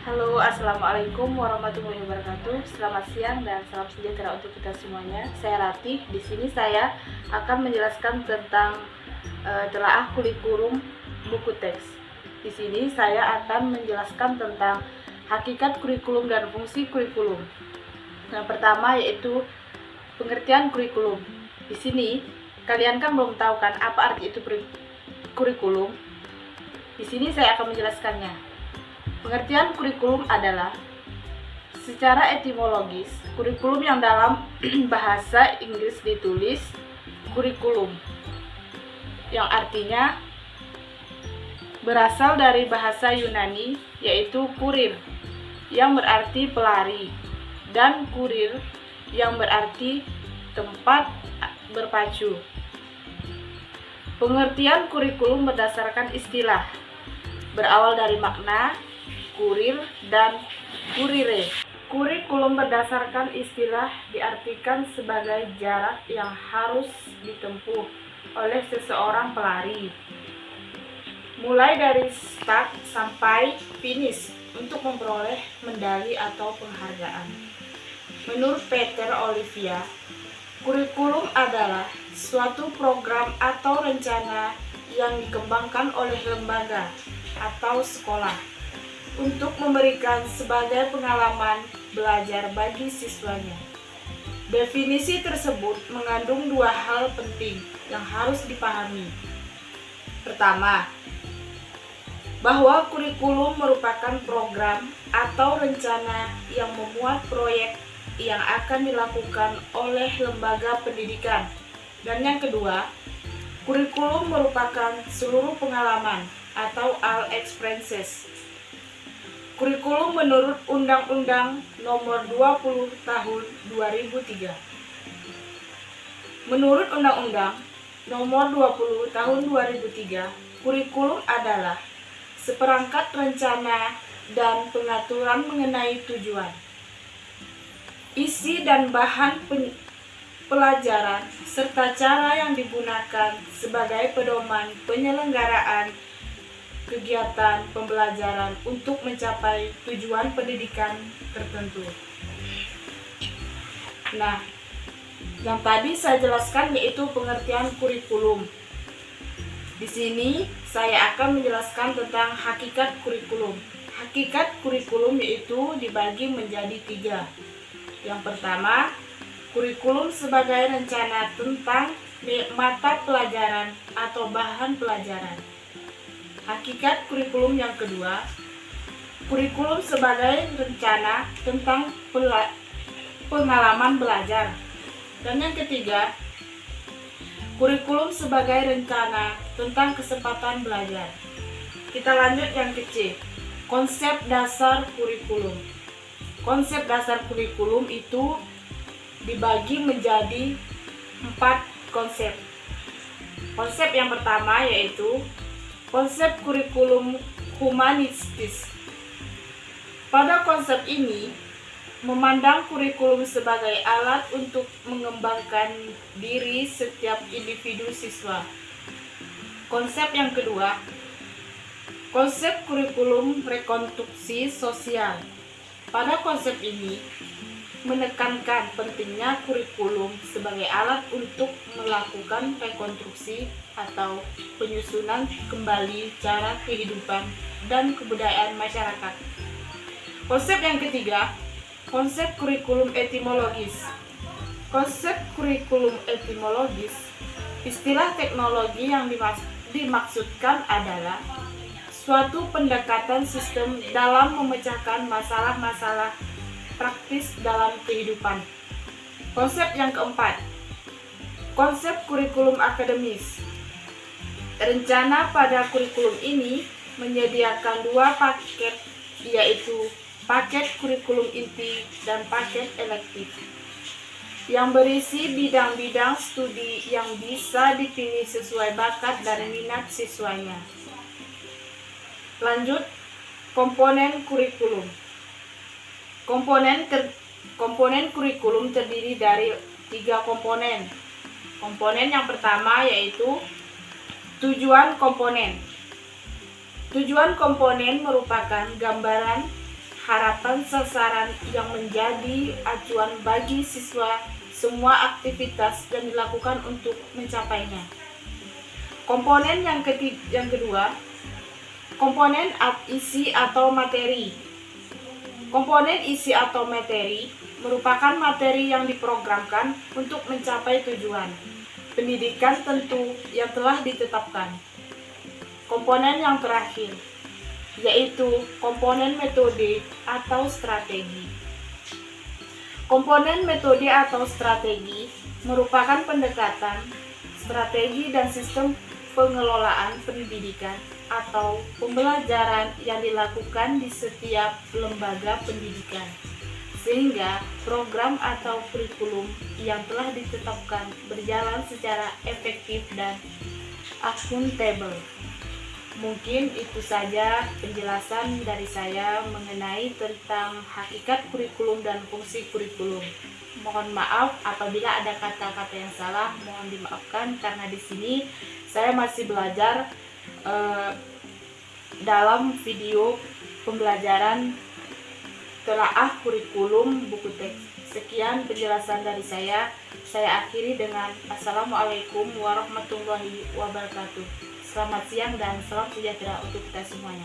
Halo, assalamualaikum warahmatullahi wabarakatuh. Selamat siang dan salam sejahtera untuk kita semuanya. Saya Ratih. Di sini saya akan menjelaskan tentang telaah kurikulum buku teks. Di sini saya akan menjelaskan tentang hakikat kurikulum dan fungsi kurikulum. Yang pertama yaitu pengertian kurikulum. Di sini kalian kan belum tahu kan apa arti itu kurikulum. Di sini saya akan menjelaskannya. Pengertian kurikulum adalah secara etimologis kurikulum yang dalam bahasa Inggris ditulis kurikulum, yang artinya berasal dari bahasa Yunani yaitu kurir yang berarti pelari dan kurir yang berarti tempat berpacu. Pengertian kurikulum berdasarkan istilah berawal dari makna kurir dan kurire. Kurikulum berdasarkan istilah diartikan sebagai jarak yang harus ditempuh oleh seseorang pelari, mulai dari start sampai finish untuk memperoleh medali atau penghargaan. Menurut Peter Olivia, kurikulum adalah suatu program atau rencana yang dikembangkan oleh lembaga atau sekolah untuk memberikan sebagai pengalaman belajar bagi siswanya. Definisi tersebut mengandung dua hal penting yang harus dipahami. Pertama, bahwa kurikulum merupakan program atau rencana yang memuat proyek yang akan dilakukan oleh lembaga pendidikan. Dan yang kedua, kurikulum merupakan seluruh pengalaman atau all experiences. Kurikulum menurut Undang-Undang Nomor 20 Tahun 2003. Menurut Undang-Undang Nomor 20 Tahun 2003, kurikulum adalah seperangkat rencana dan pengaturan mengenai tujuan, isi dan bahan pelajaran, serta cara yang digunakan sebagai pedoman penyelenggaraan kegiatan pembelajaran untuk mencapai tujuan pendidikan tertentu. Nah, yang tadi saya jelaskan yaitu pengertian kurikulum. Di sini saya akan menjelaskan tentang hakikat kurikulum. Hakikat kurikulum yaitu dibagi menjadi 3. Yang pertama, kurikulum sebagai rencana tentang mata pelajaran atau bahan pelajaran. Hakikat kurikulum yang kedua, kurikulum sebagai rencana tentang pengalaman belajar. Dan yang ketiga, kurikulum sebagai rencana tentang kesempatan belajar. Kita lanjut yang kecil, konsep dasar kurikulum. Konsep dasar kurikulum itu dibagi menjadi 4 konsep. Konsep yang pertama yaitu konsep kurikulum humanistis. Pada konsep ini, memandang kurikulum sebagai alat untuk mengembangkan diri setiap individu siswa. Konsep yang kedua, konsep kurikulum rekonstruksi sosial. Pada konsep ini, menekankan pentingnya kurikulum sebagai alat untuk melakukan rekonstruksi atau penyusunan kembali cara kehidupan dan kebudayaan masyarakat. Konsep yang ketiga, konsep kurikulum etimologis. Konsep kurikulum etimologis, istilah teknologi yang dimaksudkan adalah suatu pendekatan sistem dalam memecahkan masalah-masalah praktis dalam kehidupan. Konsep yang keempat, konsep kurikulum akademis. Rencana pada kurikulum ini menyediakan 2 paket, yaitu paket kurikulum inti dan paket elektif, yang berisi bidang-bidang studi yang bisa dipilih sesuai bakat dan minat siswanya. Lanjut, komponen kurikulum. Komponen kurikulum terdiri dari 3 komponen. Komponen yang pertama yaitu tujuan komponen. Tujuan komponen merupakan gambaran harapan sasaran yang menjadi acuan bagi siswa semua aktivitas yang dilakukan untuk mencapainya. Komponen yang kedua, komponen isi atau materi. Komponen isi atau materi merupakan materi yang diprogramkan untuk mencapai tujuan pendidikan tentu yang telah ditetapkan. Komponen yang terakhir yaitu komponen metode atau strategi. Komponen metode atau strategi merupakan pendekatan, strategi dan sistem pengelolaan pendidikan atau pembelajaran yang dilakukan di setiap lembaga pendidikan, sehingga program atau kurikulum yang telah ditetapkan berjalan secara efektif dan akuntabel. Mungkin itu saja penjelasan dari saya mengenai tentang hakikat kurikulum dan fungsi kurikulum. Mohon maaf apabila ada kata-kata yang salah, mohon dimaafkan karena di sini saya masih belajar dalam video pembelajaran telaah kurikulum buku teks. Sekian penjelasan dari saya. Saya akhiri dengan Assalamualaikum warahmatullahi wabarakatuh. Selamat siang dan salam sejahtera untuk kita semuanya.